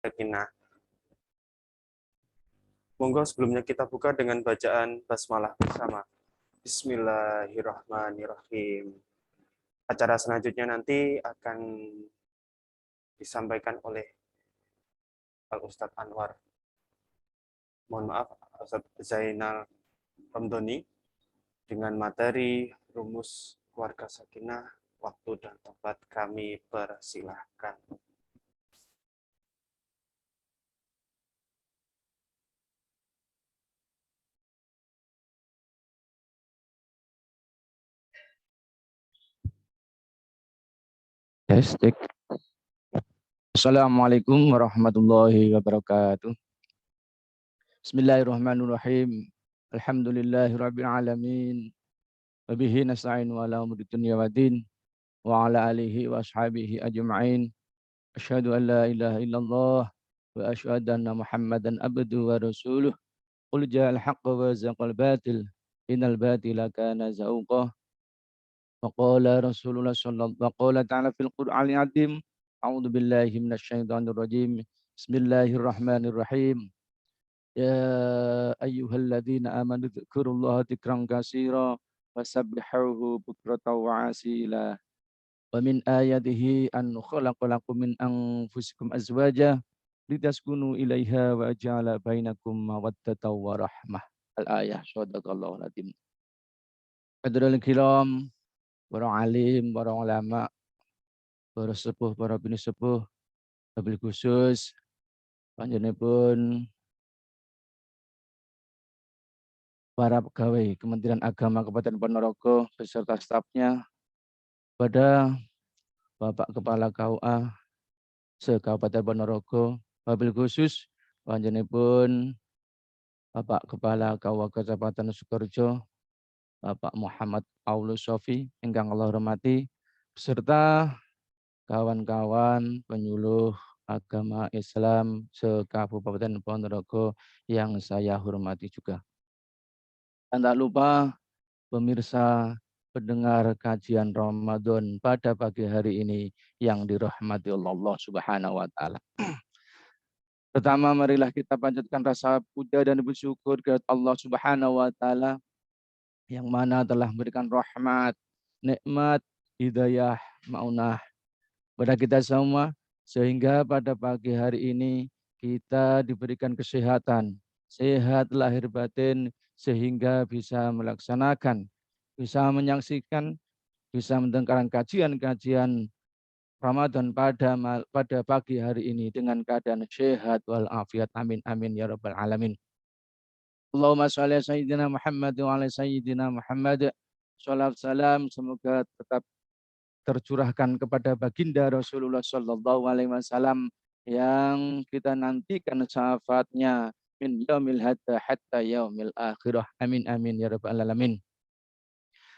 sakinah. Monggo sebelumnya kita buka dengan bacaan basmalah bersama. Bismillahirrahmanirrahim. Acara selanjutnya nanti akan disampaikan oleh Pak Ustadz Anwar. Mohon maaf, Ustadz Zainal Ramdhani dengan materi rumus keluarga sakinah. Waktu dan tempat kami persilahkan. Cek. Assalamualaikum warahmatullahi wabarakatuh. Bismillahirrahmanirrahim. Alhamdulillahirabbil alamin. Wa bihi nasta'in wa ala umuri dunya waddin wa ala alihi wa ashabihi ajma'in. Asyhadu an la ilaha illallah wa asyhadu anna Muhammadan abduhu wa rasuluh. Qul ja'al haqqa wa zaqal batil. Innal batila kana zahuqa. Wa qala Rasulullah sallallahu wa qala ta'ala fil Qur'anil 'azim. A'udzu billahi minasyaitonir rajim. Bismillahirrahmanirrahim. Ya ayyuhalladzina amanu dzkurullaha dzikran katsira wasabbihuhu bukratan wa asila. Wa min ayatihi an khalaqalakum min anfusikum azwaja litaskunu ilaiha wa ja'ala bainakum mawaddatan wa rahmah. Al-ayah. Shadaqallahu al-azim. Hadirul kiram, para alim, para ulama, para sepuh, para bini sepuh, wabil khusus panjenenganipun para pegawai Kementerian Agama Kabupaten Ponorogo beserta stafnya, pada Bapak Kepala KUA se-Kabupaten Ponorogo, wabil khusus panjenenganipun Bapak Kepala KUA Kecamatan Sukorejo, Bapak Muhammad Aulus Sofi, ingkang Allah hormati, beserta kawan-kawan penyuluh agama Islam se-Kabupaten Ponorogo yang saya hormati juga. Dan tak lupa pemirsa pendengar kajian Ramadan pada pagi hari ini yang dirahmati Allah Subhanahu wa taala. Pertama, marilah kita panjatkan rasa puja dan bersyukur kepada Allah Subhanahu wa taala yang mana telah memberikan rahmat, nikmat, hidayah, maunah pada kita semua sehingga pada pagi hari ini kita diberikan kesehatan, sehat lahir batin, sehingga bisa melaksanakan, bisa menyaksikan, bisa mendengarkan kajian-kajian Ramadan pada pagi hari ini dengan keadaan sehat walafiat. Amin amin ya rabbal alamin. Allahumma sholli ala sayyidina Muhammad wa ala sayyidina Muhammad. Sholawat salam semoga tetap tercurahkan kepada baginda Rasulullah sallallahu alaihi wasallam yang kita nantikan syafaatnya min yaumil hatta yaumil akhirah. Amin amin ya rabbal alamin.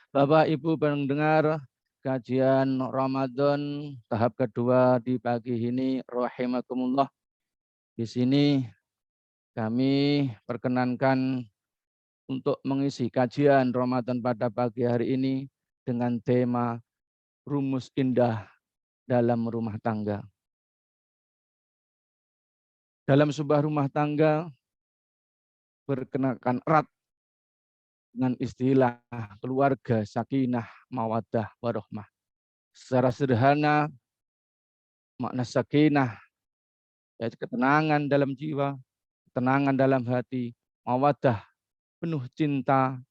Bapak Ibu pendengar kajian Ramadan tahap kedua di pagi ini rahimakumullah. Di sini kami perkenankan untuk mengisi kajian Ramadan pada pagi hari ini dengan tema rumus indah dalam rumah tangga. Dalam sebuah rumah tangga berkenakan erat dengan istilah keluarga sakinah mawaddah warahmah. Secara sederhana makna sakinah yaitu ketenangan dalam jiwa, ketenangan dalam hati, mawaddah penuh cinta,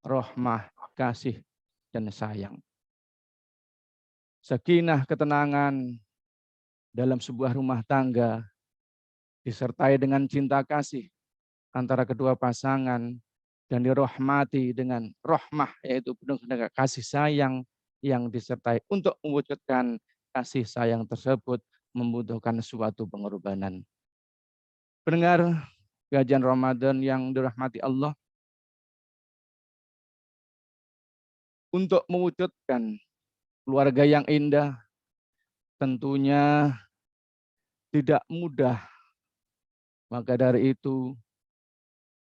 rahmah, kasih dan sayang. Sakinah ketenangan dalam sebuah rumah tangga disertai dengan cinta kasih antara kedua pasangan dan dirahmati dengan rahmah yaitu penuh dengan kasih sayang yang disertai untuk mewujudkan kasih sayang tersebut membutuhkan suatu pengorbanan. Pendengar kajian Ramadan yang dirahmati Allah, untuk mewujudkan keluarga yang indah tentunya tidak mudah. Maka dari itu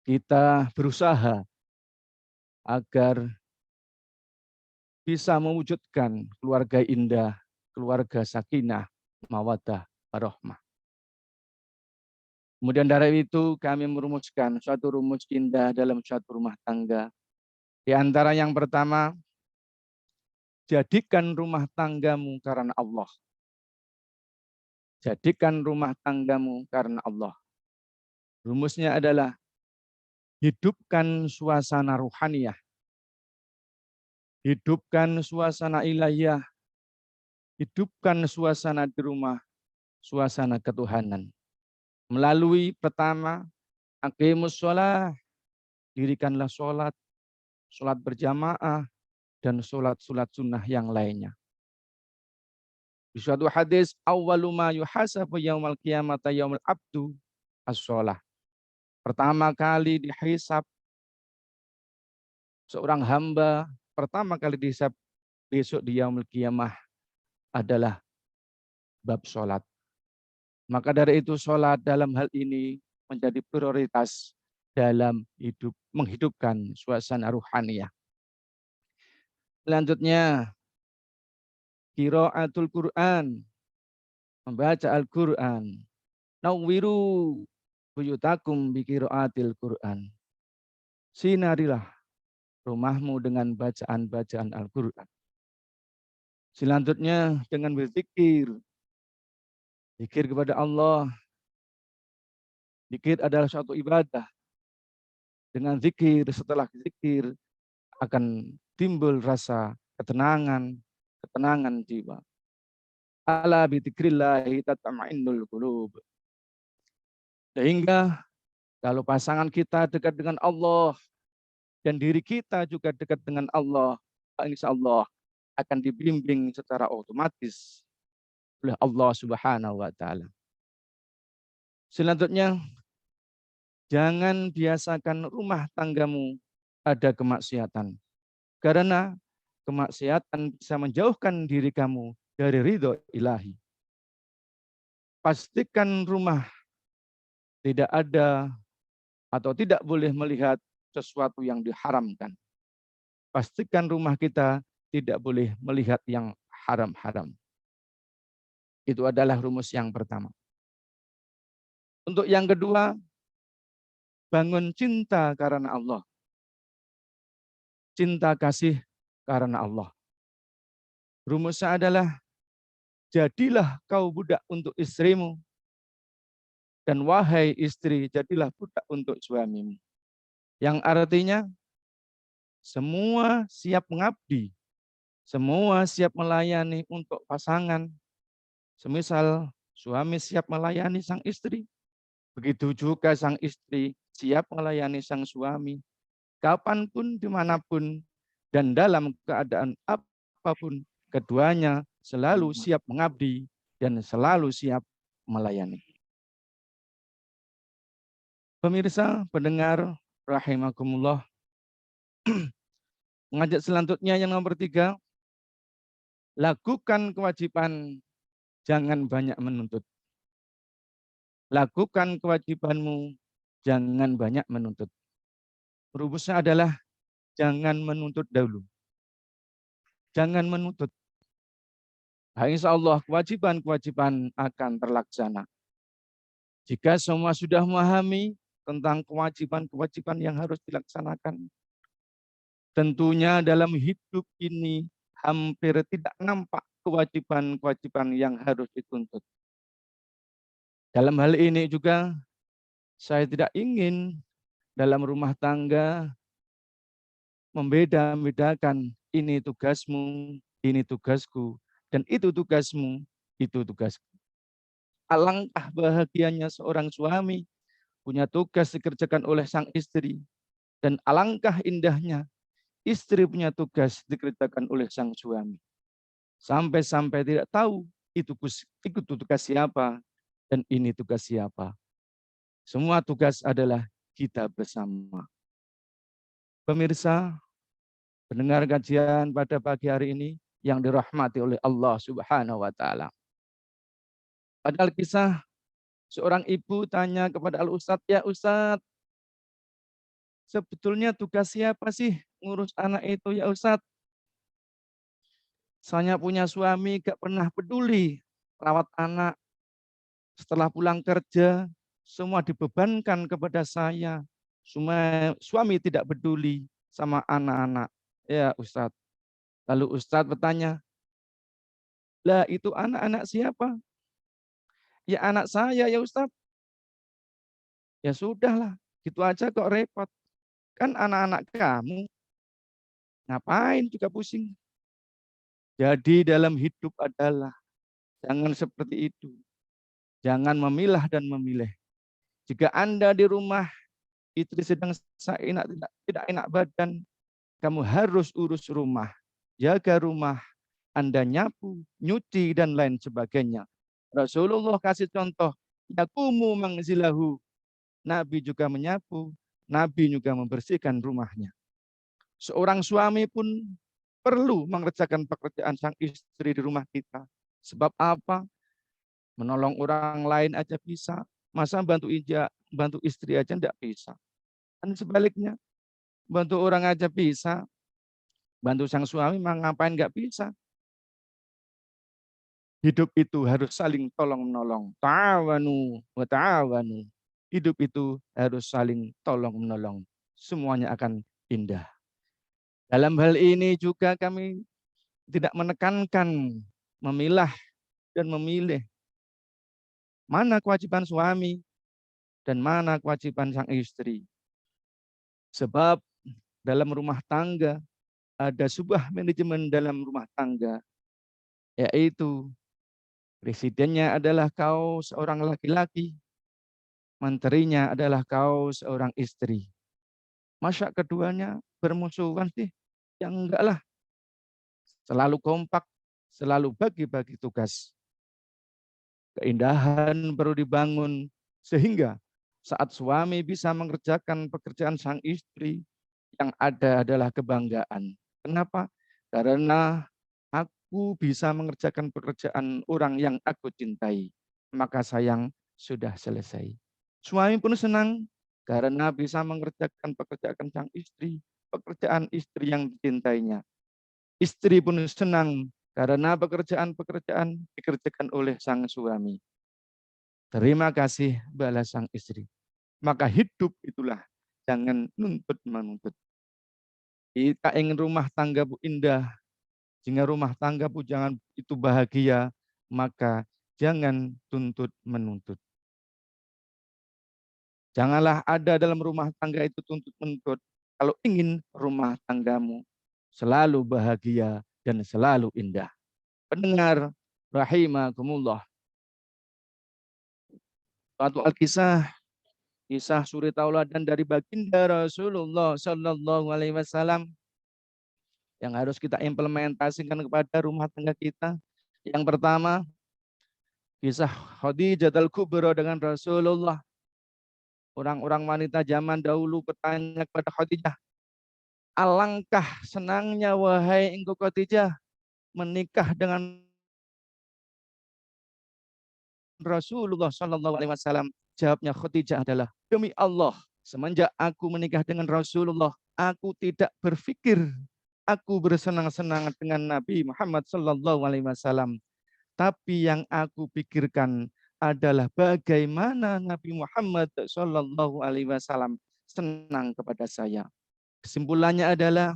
kita berusaha agar bisa mewujudkan keluarga indah, keluarga sakinah, mawaddah, warahmah. Kemudian dari itu kami merumuskan suatu rumus indah dalam suatu rumah tangga. Di antara yang pertama, jadikan rumah tanggamu karena Allah. Jadikan rumah tanggamu karena Allah. Rumusnya adalah hidupkan suasana ruhaniyah. Hidupkan suasana ilahiyah. Hidupkan suasana di rumah, suasana ketuhanan. Melalui pertama, aqimus sholah, dirikanlah sholat, sholat berjamaah, dan sholat-sholat sunnah yang lainnya. Di suatu hadis, awwalu ma yuhasabu yaumal qiyamata yaumul abdu as-sholah. Pertama kali dihisab seorang hamba, pertama kali dihisab besok di yaumul qiyamah adalah bab sholat. Maka dari itu sholat dalam hal ini menjadi prioritas dalam hidup, menghidupkan suasana ruhaniyah. Selanjutnya, qiraatul Quran, membaca Al-Quran. Nawwiru buyutakum bi qiraatil Quran. Sinarilah rumahmu dengan bacaan-bacaan Al-Quran. Selanjutnya dengan berzikir. Zikir kepada Allah. Zikir adalah suatu ibadah. Dengan zikir, setelah zikir akan timbul rasa ketenangan, ketenangan jiwa. Ala bi dzikrillahi tatma'innul qulub. Sehingga kalau pasangan kita dekat dengan Allah dan diri kita juga dekat dengan Allah, insya Allah akan dibimbing secara otomatis oleh Allah Subhanahu wa taala. Selanjutnya, jangan biasakan rumah tanggamu ada kemaksiatan. Karena kemaksiatan bisa menjauhkan diri kamu dari ridho ilahi. Pastikan rumah tidak ada atau tidak boleh melihat sesuatu yang diharamkan. Pastikan rumah kita tidak boleh melihat yang haram-haram. Itu adalah rumus yang pertama. Untuk yang kedua, bangun cinta karena Allah. Cinta kasih karena Allah. Rumusnya adalah, jadilah kau budak untuk istrimu, dan wahai istri, jadilah budak untuk suamimu. Yang artinya, semua siap mengabdi, semua siap melayani untuk pasangan. Semisal suami siap melayani sang istri, begitu juga sang istri siap melayani sang suami. Kapanpun, dimanapun, dan dalam keadaan apapun, keduanya selalu siap mengabdi dan selalu siap melayani. Pemirsa, pendengar, rahimakumullah. Mengajak selanjutnya yang nomor 3, lakukan kewajiban, jangan banyak menuntut. Lakukan kewajibanmu, jangan banyak menuntut. Rumusnya adalah jangan menuntut dahulu. Jangan menuntut. Nah, insya Allah kewajiban-kewajiban akan terlaksana. Jika semua sudah memahami tentang kewajiban-kewajiban yang harus dilaksanakan, tentunya dalam hidup ini hampir tidak nampak kewajiban-kewajiban yang harus dituntut. Dalam hal ini juga saya tidak ingin dalam rumah tangga membeda-bedakan, ini tugasmu, ini tugasku, dan itu tugasmu, itu tugasku. Alangkah bahagianya seorang suami punya tugas dikerjakan oleh sang istri, dan alangkah indahnya istri punya tugas dikerjakan oleh sang suami. Sampai-sampai tidak tahu itu tugas siapa dan ini tugas siapa. Semua tugas adalah kita bersama. Pemirsa, pendengar kajian pada pagi hari ini yang dirahmati oleh Allah Subhanahu wa taala. Padahal kisah seorang ibu tanya kepada Al-Ustadz, "Ya Ustadz, sebetulnya tugas siapa sih ngurus anak itu ya Ustadz? Saya punya suami gak pernah peduli rawat anak. Setelah pulang kerja, semua dibebankan kepada saya. Suami tidak peduli sama anak-anak. Ya Ustadz. Lalu Ustadz bertanya, lah itu anak-anak siapa? Ya anak saya ya Ustadz. Ya sudahlah, gitu aja kok repot. Kan anak-anak kamu, ngapain juga pusing. Jadi dalam hidup adalah jangan seperti itu. Jangan memilah dan memilih. Jika Anda di rumah, istri sedang tidak enak badan, kamu harus urus rumah, jaga rumah, Anda nyapu, nyuci, dan lain sebagainya. Rasulullah kasih contoh, yakumu mangzilahu. Nabi juga menyapu, Nabi juga membersihkan rumahnya. Seorang suami pun perlu mengerjakan pekerjaan sang istri di rumah kita. Sebab apa? Menolong orang lain aja bisa. Masa bantu istri aja enggak bisa. Dan sebaliknya, bantu orang aja bisa. Bantu sang suami mah ngapain enggak bisa. Hidup itu harus saling tolong-menolong. Ta'awanu wa ta'awanu. Hidup itu harus saling tolong-menolong. Semuanya akan indah. Dalam hal ini juga kami tidak menekankan, memilah dan memilih mana kewajiban suami dan mana kewajiban sang istri. Sebab dalam rumah tangga ada sebuah manajemen dalam rumah tangga, yaitu presidennya adalah kau seorang laki-laki, menterinya adalah kau seorang istri. Masa keduanya bermusuhan sih? Ya enggak lah. Selalu kompak, selalu bagi-bagi tugas. Keindahan perlu dibangun sehingga saat suami bisa mengerjakan pekerjaan sang istri, yang ada adalah kebanggaan. Kenapa? Karena aku bisa mengerjakan pekerjaan orang yang aku cintai. Maka sayang sudah selesai. Suami pun senang karena bisa mengerjakan pekerjaan sang istri, pekerjaan istri yang dicintainya. Istri pun senang karena pekerjaan-pekerjaan dikerjakan oleh sang suami. Terima kasih balas sang istri. Maka hidup itulah, jangan nuntut-menuntut. Kita ingin rumah tangga bu indah, sehingga rumah tangga bu jangan itu bahagia, maka jangan tuntut-menuntut. Janganlah ada dalam rumah tangga itu tuntut-menuntut. Kalau ingin rumah tanggamu selalu bahagia dan selalu indah. Pendengar rahimakumullah. Suatu kisah suri tauladan dari baginda Rasulullah Sallallahu Alaihi Wasallam yang harus kita implementasikan kepada rumah tangga kita. Yang pertama, kisah Khadijah al-Kubra dengan Rasulullah. Orang-orang wanita zaman dahulu bertanya kepada Khadijah, alangkah senangnya wahai engkau Khadijah menikah dengan Rasulullah Shallallahu Alaihi Wasallam. Jawabnya Khadijah adalah, demi Allah, semenjak aku menikah dengan Rasulullah, aku tidak berpikir aku bersenang-senang dengan Nabi Muhammad Shallallahu Alaihi Wasallam. Tapi yang aku pikirkan adalah bagaimana Nabi Muhammad Shallallahu Alaihi Wasallam senang kepada saya. Kesimpulannya adalah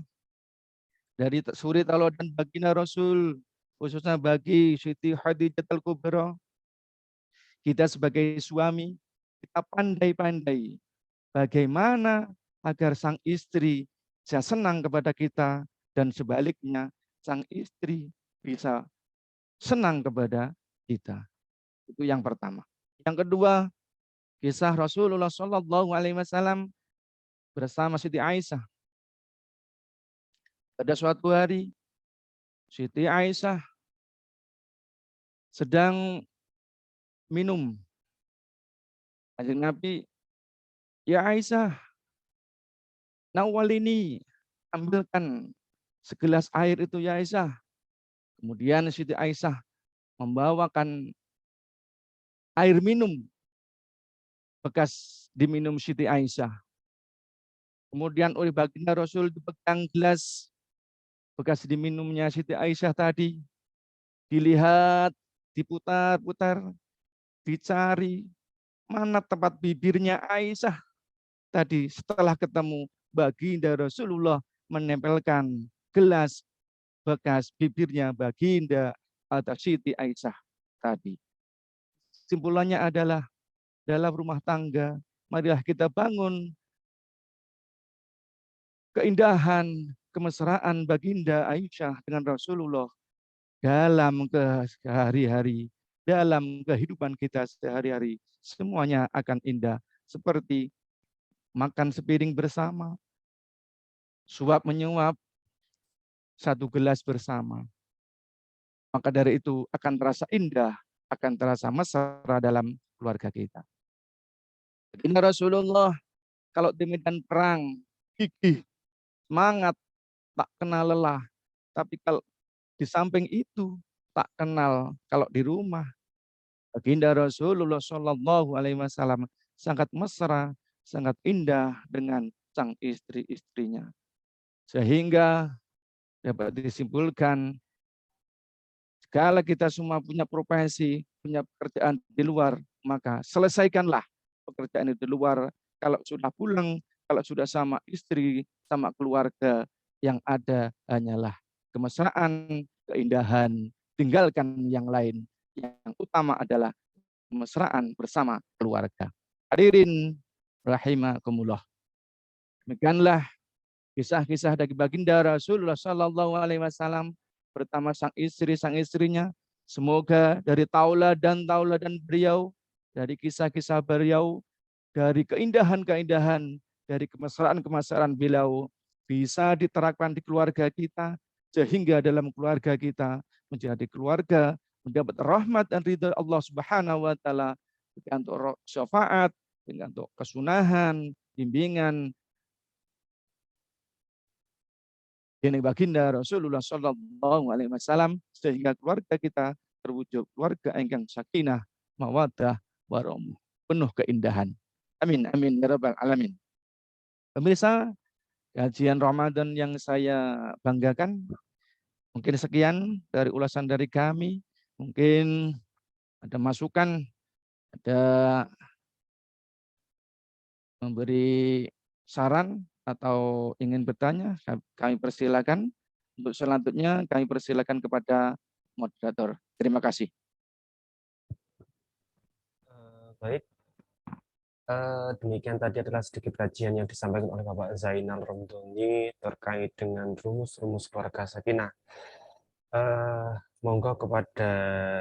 dari suri tauladan baginda Rasul, khususnya bagi Siti Khadijah al-Kubra, kita sebagai suami, kita pandai-pandai bagaimana agar sang istri bisa senang kepada kita dan sebaliknya sang istri bisa senang kepada kita. Itu yang pertama. Yang kedua, kisah Rasulullah Shallallahu Alaihi Wasallam bersama Siti Aisyah. Pada suatu hari, Siti Aisyah sedang minum. Kanjeng Nabi, ya Aisyah, nawal ini, ambilkan segelas air itu ya Aisyah. Kemudian Siti Aisyah membawakan air minum bekas diminum Siti Aisyah. Kemudian oleh baginda Rasul dipegang gelas bekas diminumnya Siti Aisyah tadi. Dilihat, diputar-putar, dicari. mana tempat bibirnya Aisyah tadi setelah ketemu baginda Rasulullah menempelkan gelas bekas bibirnya baginda atau Siti Aisyah tadi. Simpulannya adalah dalam rumah tangga, marilah kita bangun keindahan, kemesraan baginda Aisyah dengan Rasulullah dalam sehari-hari, dalam kehidupan kita sehari-hari. Semuanya akan indah. Seperti makan sepiring bersama, suap menyuap, satu gelas bersama. Maka dari itu akan terasa indah, akan terasa mesra dalam keluarga kita. Baginda Rasulullah kalau di medan perang, gigih, semangat, tak kenal lelah. Tapi kalau di samping itu, tak kenal kalau di rumah. Baginda Rasulullah Shallallahu Alaihi Wasallam sangat mesra, sangat indah dengan sang istri-istrinya. Sehingga dapat disimpulkan, kalau kita semua punya profesi, punya pekerjaan di luar, maka selesaikanlah pekerjaan itu di luar. Kalau sudah pulang, kalau sudah sama istri, sama keluarga, yang ada hanyalah kemesraan, keindahan, tinggalkan yang lain. Yang utama adalah kemesraan bersama keluarga. Hadirin rahimakumullah. Demikianlah kisah-kisah dari baginda Rasulullah Shallallahu Alaihi Wasallam pertama sang istrinya. Semoga dari tauladan beliau, dari kisah-kisah beliau, dari keindahan-keindahan, dari kemesraan-kemesraan beliau bisa diterapkan di keluarga kita, sehingga dalam keluarga kita menjadi keluarga mendapat rahmat dan ridha Allah Subhanahu wa taala, untuk syafaat, untuk kesunahan, bimbingan dari baginda Rasulullah Shallallahu Alaihi Wasallam, sehingga keluarga kita terwujud keluarga ingkang sakinah, mawaddah, warahmah, penuh keindahan. Amin, amin, ya rabbal alamin. Pemirsa, kajian Ramadan yang saya banggakan, mungkin sekian dari ulasan dari kami. Mungkin ada masukan, ada memberi saran atau ingin bertanya, kami persilakan. Untuk selanjutnya kami persilakan kepada moderator. Terima kasih. Baik, demikian tadi adalah sedikit kajian yang disampaikan oleh Bapak Zainal Romdoni terkait dengan rumus-rumus keluarga sakinah. Monggo kepada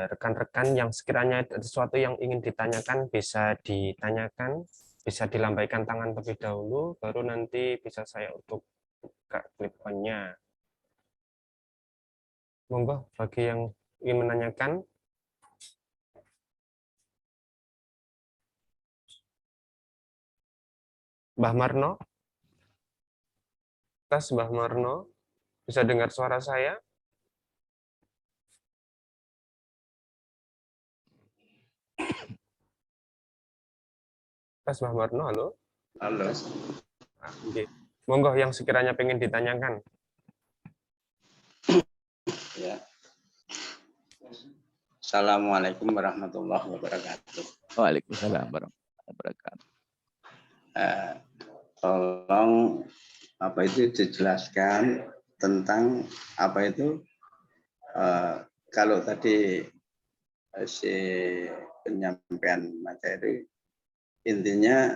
rekan-rekan yang sekiranya ada sesuatu yang ingin ditanyakan, bisa ditanyakan, bisa dilambaikan tangan terlebih dahulu, baru nanti bisa saya untuk buka clip-on-nya. Monggo bagi yang ingin menanyakan. Mbah Marno, tes Mbah Marno, bisa dengar suara saya? Tes Mbah Marno, halo? Halo. Oke. Monggo yang sekiranya pengen ditanyakan. Ya. Assalamualaikum warahmatullahi wabarakatuh. Waalaikumsalam warahmatullahi wabarakatuh. Tolong apa itu dijelaskan tentang apa itu kalau tadi si penyampaian materi intinya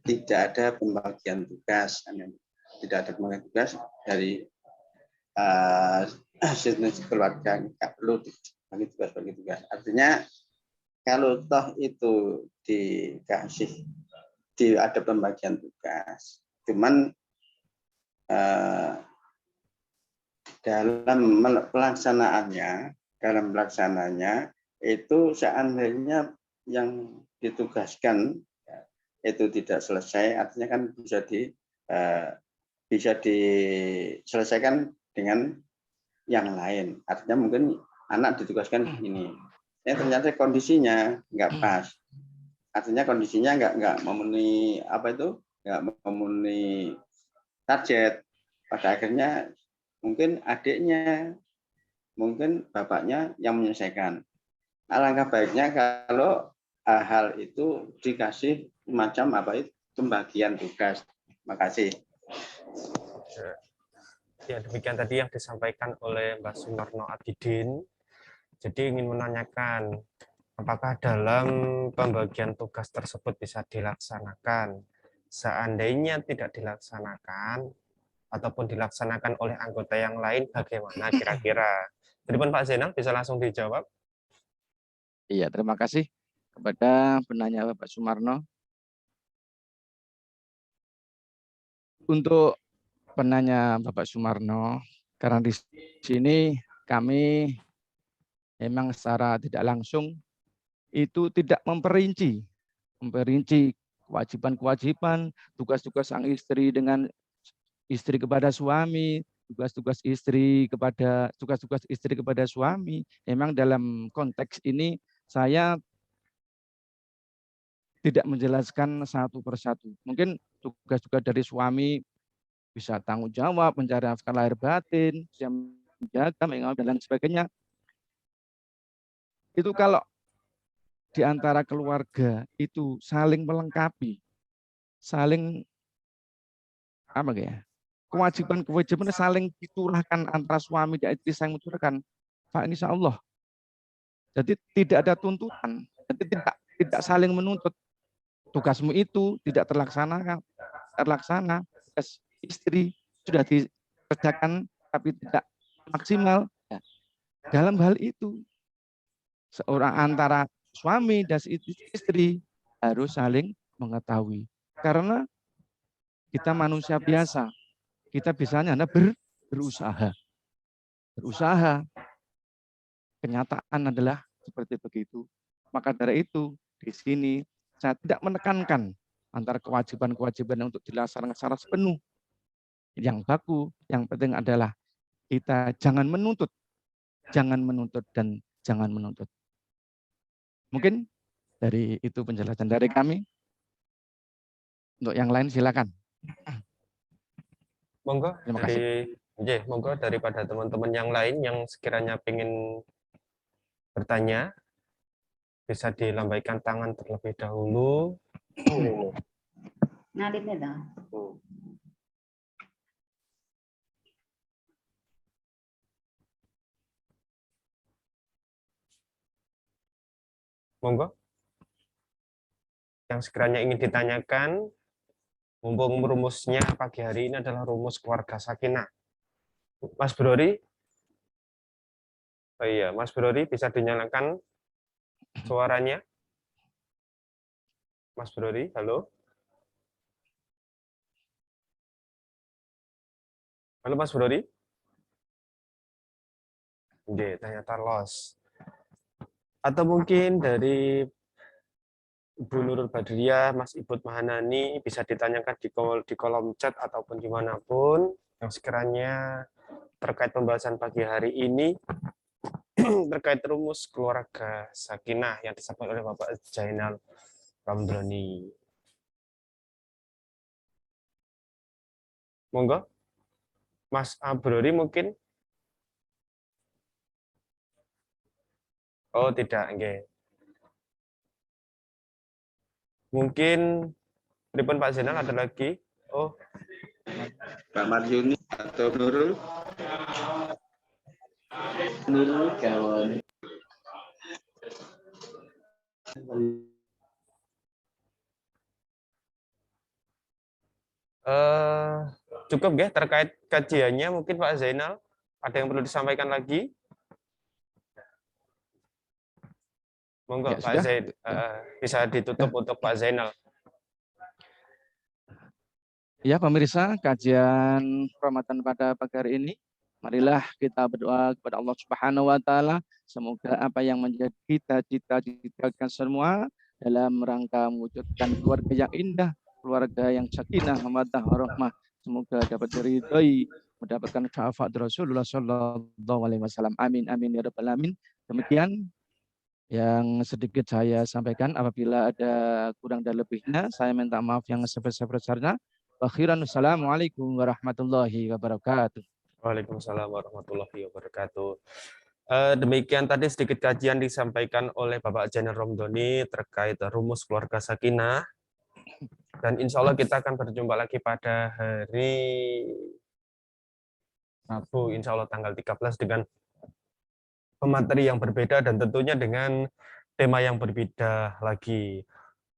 tidak ada pembagian tugas, tidak ada pembagian tugas dari situasi keluarga, nggak perlu bagi tugas. Artinya kalau toh itu dikasih ada pembagian tugas, cuman dalam pelaksanaannya itu seandainya yang ditugaskan itu tidak selesai, artinya kan bisa diselesaikan dengan yang lain. Artinya mungkin anak ditugaskan ini, ternyata kondisinya nggak pas. Artinya kondisinya nggak memenuhi nggak memenuhi target. Pada akhirnya mungkin adiknya, mungkin bapaknya yang menyelesaikan. Alangkah baiknya kalau hal itu dikasih macam apa itu pembagian tugas. Makasih. Ya, demikian tadi yang disampaikan oleh Mbak Sumarno Abidin. Jadi ingin menanyakan, apakah dalam pembagian tugas tersebut bisa dilaksanakan? Seandainya tidak dilaksanakan, ataupun dilaksanakan oleh anggota yang lain, bagaimana kira-kira? Jadi Pak Zainal bisa langsung dijawab. Iya, terima kasih kepada penanya Bapak Sumarno. Untuk penanya Bapak Sumarno, karena di sini kami memang secara tidak langsung itu tidak memperinci kewajiban-kewajiban, tugas-tugas sang istri dengan istri kepada suami, tugas-tugas istri kepada suami. Memang dalam konteks ini saya tidak menjelaskan satu persatu. Mungkin tugas-tugas dari suami bisa tanggung jawab, mencari nafkah lahir batin, menjaga, mengawal, dan lain sebagainya. Itu kalau di antara keluarga itu saling melengkapi, saling apa ya? Kewajiban-kewajiban saling diturahkan antara suami dan istri, saling mencurahkan. Pak, insya Allah. Jadi tidak ada tuntutan, jadi tidak saling menuntut. Tugasmu itu tidak terlaksana, tugas istri sudah dikerjakan tapi tidak maksimal. Dalam hal itu, seorang antara suami dan istri harus saling mengetahui. Karena kita manusia biasa, kita bisanya hanya berusaha. Berusaha, kenyataan adalah seperti begitu. Maka dari itu, di sini saya tidak menekankan antara kewajiban-kewajiban untuk dilaksanakan secara sepenuh. Yang baku, yang penting adalah kita jangan menuntut dan jangan menuntut. Mungkin dari itu penjelasan dari kami. Untuk yang lain silakan. Monggo Terima kasih. monggo daripada teman-teman yang lain yang sekiranya ingin bertanya, bisa dilambaikan tangan terlebih dahulu. Monggo. Yang sekiranya ingin ditanyakan, mumpung rumusnya pagi hari ini adalah rumus keluarga sakinah. Mas Brori? Oh iya, Mas Brori bisa dinyalakan suaranya? Mas Brori, halo? Halo Mas Brori? Oke, ternyata los. Atau mungkin dari Ibu Nurul Badriah, Mas Ibut Mahanani bisa ditanyakan di kolom chat ataupun dimanapun yang sekiranya terkait pembahasan pagi hari ini terkait rumus keluarga sakinah yang disampaikan oleh Bapak Zainal Ramdhani. Monggo, Mas Abrori mungkin? Oh tidak, okay. Mungkin pripun Pak Zainal ada lagi? Oh, Pak Maryuni atau Nurul? Nurul kawan. Cukup ya terkait kajiannya mungkin Pak Zainal ada yang perlu disampaikan lagi? Monggo ya, Pak Zain bisa ditutup ya. Untuk Pak Zainal. Ya pemirsa, kajian Ramadan pada pagi hari ini, marilah kita berdoa kepada Allah Subhanahu wa taala, semoga apa yang menjadi cita-cita semua dalam rangka mewujudkan keluarga yang indah, keluarga yang sakinah, mawaddah, warahmah, semoga dapat diridhoi, mendapatkan syafaat Rasulullah sallallahu alaihi wasallam. Amin amin ya rabbal alamin. Demikian yang sedikit saya sampaikan. Apabila ada kurang dan lebihnya, saya minta maaf yang sebesar-besarnya. Akhiran, assalamualaikum warahmatullahi wabarakatuh. Waalaikumsalam warahmatullahi wabarakatuh. Demikian tadi sedikit kajian disampaikan oleh Bapak Jainal Romdoni terkait rumus keluarga sakinah. Dan insya Allah kita akan berjumpa lagi pada hari Rabu, insya Allah tanggal 13 dengan pemateri yang berbeda dan tentunya dengan tema yang berbeda lagi.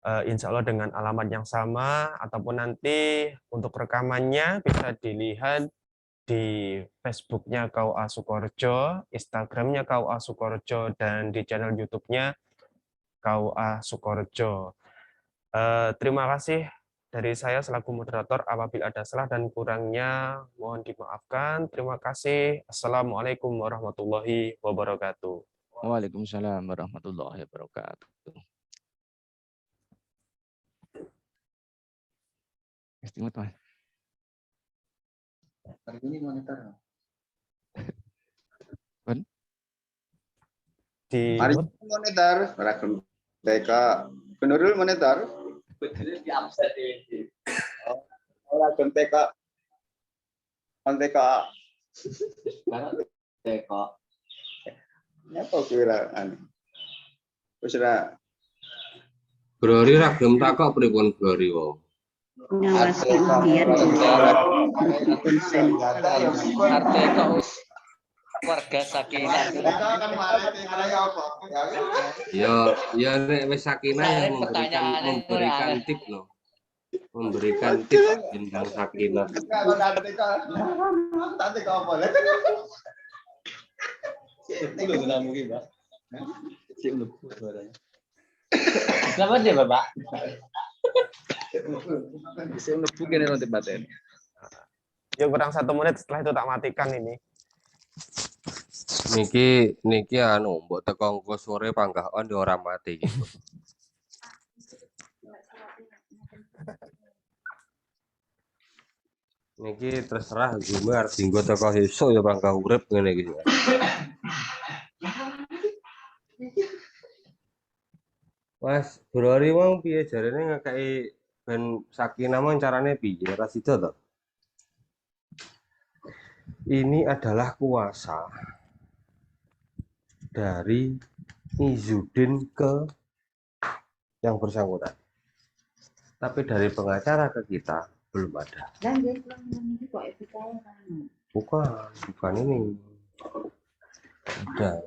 Insya Allah dengan alamat yang sama, ataupun nanti untuk rekamannya bisa dilihat di Facebook-nya KUA Sukorejo, Instagram-nya KUA Sukorejo, dan di channel YouTube-nya KUA Sukorejo. Terima kasih dari saya selaku moderator. Apabila ada salah dan kurangnya mohon dimaafkan. Terima kasih. Assalamualaikum warahmatullahi wabarakatuh. Waalaikumsalam warahmatullahi wabarakatuh. Istimewa, Mas. Hari ini monitor. Di Mari monitor, Ragam TK. Penurul monitor. Di absen ini. Ragam TK. On TK. TK. Apa kira wis ra Brori ragam takok pripun Brori wong. Ngawasi ujian Arteko warga sakinah. Ya nek wis sakinah yang memberikan tip loh. Memberikan tip tentang sakinah. Kenapa dia Bapak? Saya mlebu kene ronte baten. ya kurang 1 menit, setelah itu tak matikan ini. Niki anu mbok teko engko sore panggah on yo ora mati gitu. Niki terserah Zoom arep dinggo teko esuk ya panggah urip ngene iki. Mas Brori mau piye jarene ngekeki ben sakinah mau carane piye? Ora sida to? Ini adalah kuasa dari Izzuddin ke yang bersangkutan. Tapi dari pengacara ke kita belum ada. Bukan ini. Udah.